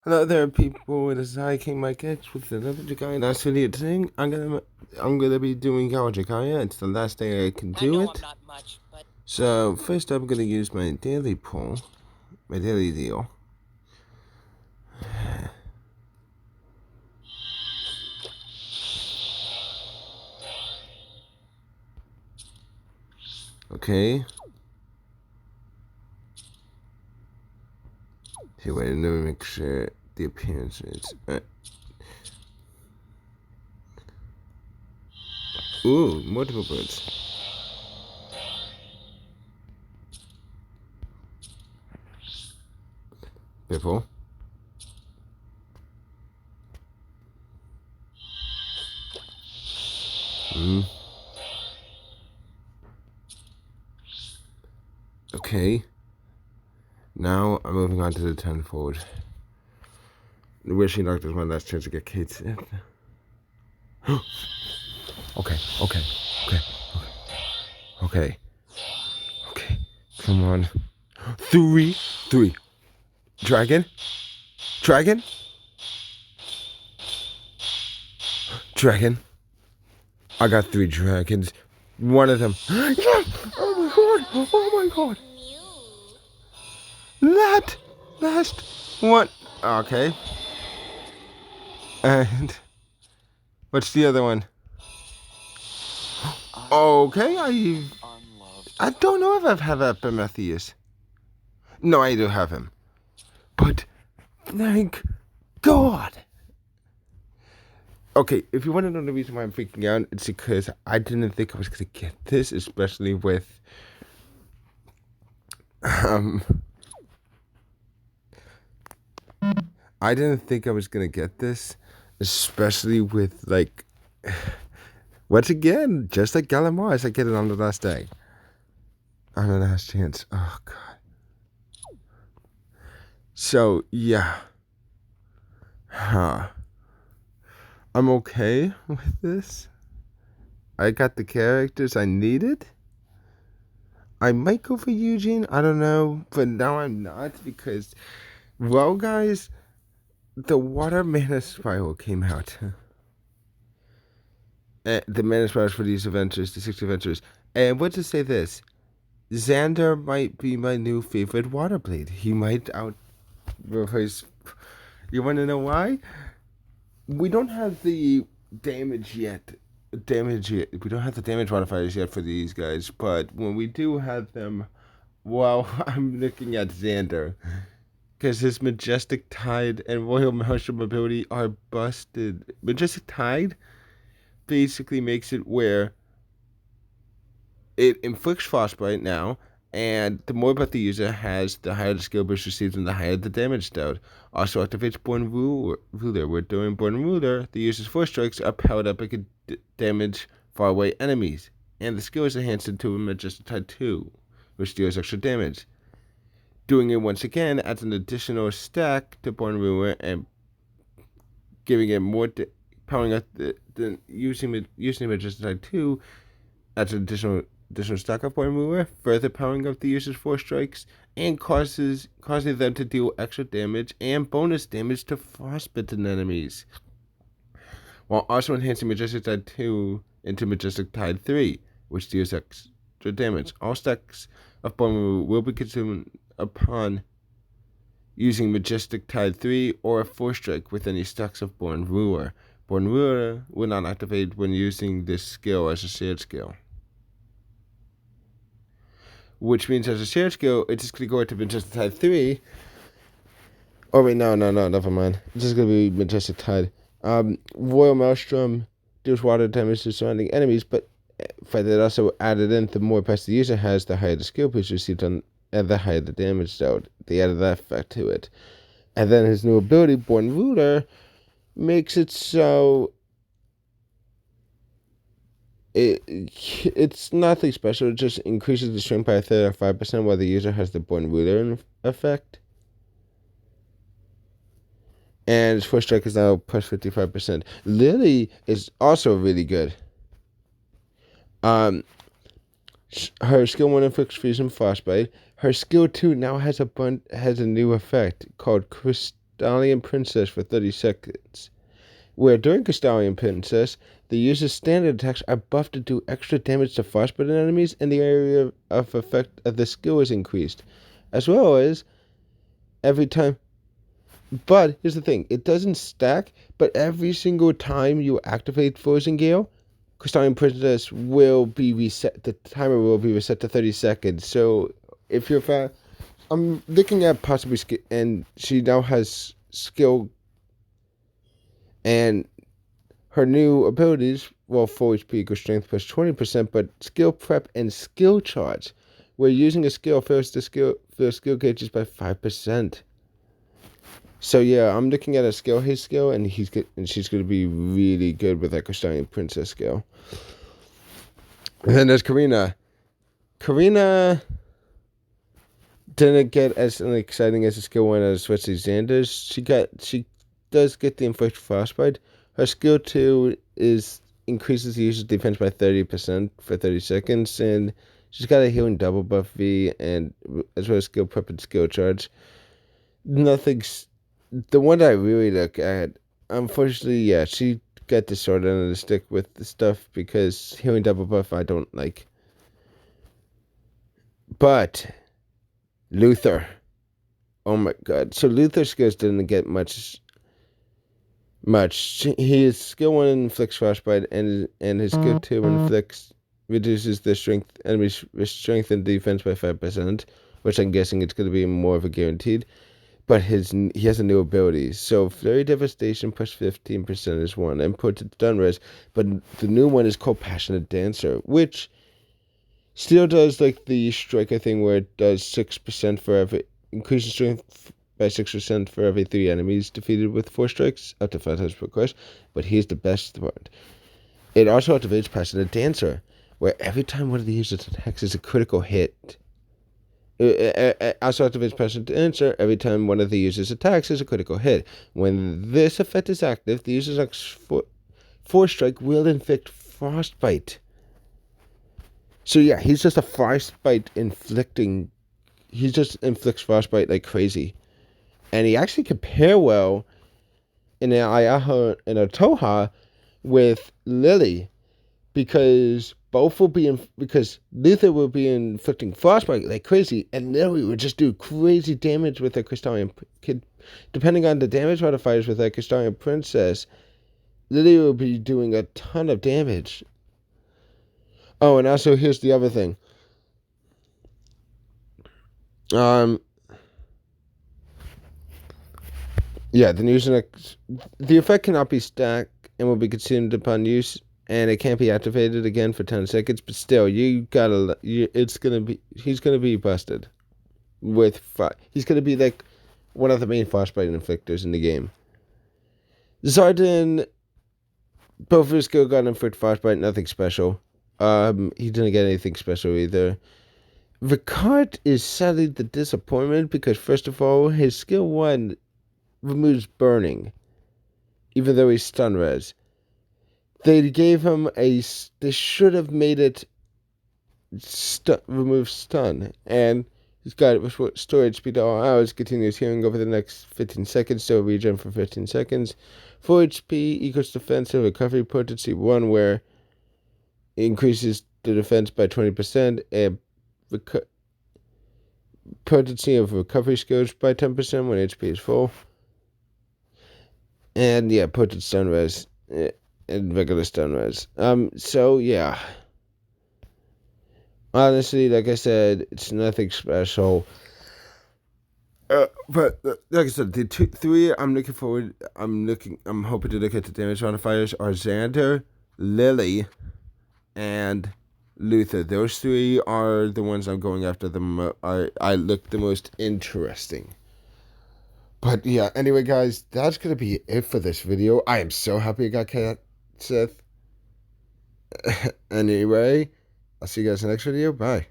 Hello there, people. It is I, King Mike X, with another Dragalia last video today. I'm gonna be doing Gala Dragalia. It's the last day I can do it. So first, I'm gonna use my daily pull, my daily deal. Okay. Okay, wait. Let me make sure the appearance is. Ooh, multiple birds. People. Okay. Now I'm moving on to the tenfold. Wishing luck is my last chance to get Kate Sith. Okay. Okay. Come on. Three. Dragon. I got 3 dragons. One of them. Yeah! Oh my god. That last one. Okay. And what's the other one? Okay, I don't know if I've had Epimetheus. No, I do have him. But thank God. Okay, if you want to know the reason why I'm freaking out, it's because I didn't think I was going to get this, especially with I didn't think I was going to get this, especially with, like, once again, just like Gala Mars, I get it on the last day. On the last chance. Oh, God. So, yeah. I'm okay with this. I got the characters I needed. I might go for Eugene, I don't know, but now I'm not because, well, guys, the Water Mana Spiral came out. The Mana Spirals for these adventures, the 60 adventures. And what to say this? Xander might be my new favorite water blade. He might out replace. You want to know why? We don't have the damage yet. We don't have the damage modifiers yet for these guys, but when we do have them, well, I'm looking at Xander. Because his Majestic Tide and Royal Maelstrom ability are busted. Majestic Tide basically makes it where it inflicts frostbite now, and the more buff the user has, the higher the skill boost receives and the higher the damage dealt. Also activates Born Ruler, where during Born Ruler, the user's 4 strikes are powered up and can damage faraway enemies. And the skill is enhanced into a Majestic Tide 2, which deals extra damage. Doing it once again adds an additional stack to Born Ruler and giving it more powering up the using Majestic Tide 2 adds an additional stack of Born Ruler, further powering up the user's 4 strikes, and causing them to deal extra damage and bonus damage to frostbitten enemies, while also enhancing Majestic Tide 2 into Majestic Tide 3, which deals extra damage. All stacks of Born Ruler will be consumed upon using Majestic Tide 3 or a 4 strike with any stacks of Born Ruler. Born Ruler will not activate when using this skill as a shared skill. Which means as a shared skill, it's just going to go into Majestic Tide 3. Oh, wait, no, never mind. It's just going to be Majestic Tide. Royal Maelstrom deals water damage to surrounding enemies, but for that also added in, the more press the user has, the higher the skill boost received and the higher the damage dealt. They added that effect to it. And then his new ability, Born Ruler, makes it so it's nothing special. It just increases the strength by 35% while the user has the Born Ruler effect. And his first strike is now plus 55%. Lily is also really good. Her skill 1 inflicts freeze and frostbite. Her skill 2 now has a new effect called Crystallian Princess for 30 seconds. Where during Crystallian Princess, the user's standard attacks are buffed to do extra damage to frostbitten enemies, and the area of effect of the skill is increased. As well as every time. But here's the thing, it doesn't stack, but every single time you activate Frozen Gale, Crystallian Princess will be reset. The timer will be reset to 30 seconds. So if you're fast, I'm looking at possibly and she now has skill and her new abilities. Well, full HP equals strength plus 20%, but skill prep and skill charge, where using a skill fills the skill gauges by 5%. So yeah, I'm looking at a skill, his skill, and she's going to be really good with that Crystallian Princess skill. And then there's Karina. Karina didn't get as exciting as a skill one as especially Xander's. She does get the Inflict Frostbite. Her skill 2 increases the user's defense by 30% for 30 seconds, and she's got a healing double buff V, and as well as skill prep and skill charge. Nothing's the one that I really look at. Unfortunately, yeah, she got the short end of the stick with the stuff because healing double buff I don't like. But Luther, oh my god! So Luther's skills didn't get much. His skill 1 inflicts frostbite, and his skill 2 reduces the enemy's strength and defense by 5%, which I'm guessing it's going to be more of a guaranteed. But he has a new ability. So Flurry Devastation plus 15% is one, and Potent Stun Res. But the new one is called Passionate Dancer, which still does like the striker thing where it does 6% for every increases strength by 6% for every 3 enemies defeated with 4 strikes, up to 5 times per quest. But here's the best part. It also activates Passionate Dancer, where every time one of the users attacks is a critical hit. Also activates Passionate Dancer every time one of the users attacks is a critical hit. When this effect is active, the user's next 4 strike will inflict Frostbite. So yeah, he's just a Frostbite inflicting. He just inflicts Frostbite like crazy. And he actually can pair well in an Ayaha and a Toha with Lily, because both will be because Luther will be inflicting frostbite like crazy, and Lily would just do crazy damage with her Crystallian kid. Depending on the damage modifiers with that Crystallian Princess, Lily will be doing a ton of damage. Oh, and also here's the other thing. Yeah, the effect cannot be stacked and will be consumed upon use, and it can't be activated again for 10 seconds. But still, he's gonna be busted with he's gonna be like one of the main frostbite inflictors in the game. Zardin, both of his skill got inflict frostbite, nothing special. He didn't get anything special either. Ricard is sadly the disappointment because first of all, his skill 1 removes burning, even though he's stun res. They gave him they should have made it remove stun, and he's got storage speed all hours, continuous healing over the next 15 seconds, so regen for 15 seconds. Full HP equals defense and recovery potency 1, where it increases the defense by 20%, and potency of recovery skills by 10% when HP is full. And yeah, potent stun res and regular stun res. So yeah. Honestly, like I said, it's nothing special. But like I said, the 3 I'm looking forward. I'm hoping to look at the damage modifiers are Xander, Lily, and Luther. Those 3 are the ones I'm going after. I look the most interesting. But yeah, anyway, guys, that's going to be it for this video. I am so happy I got Cat Sith. Anyway, I'll see you guys in the next video. Bye.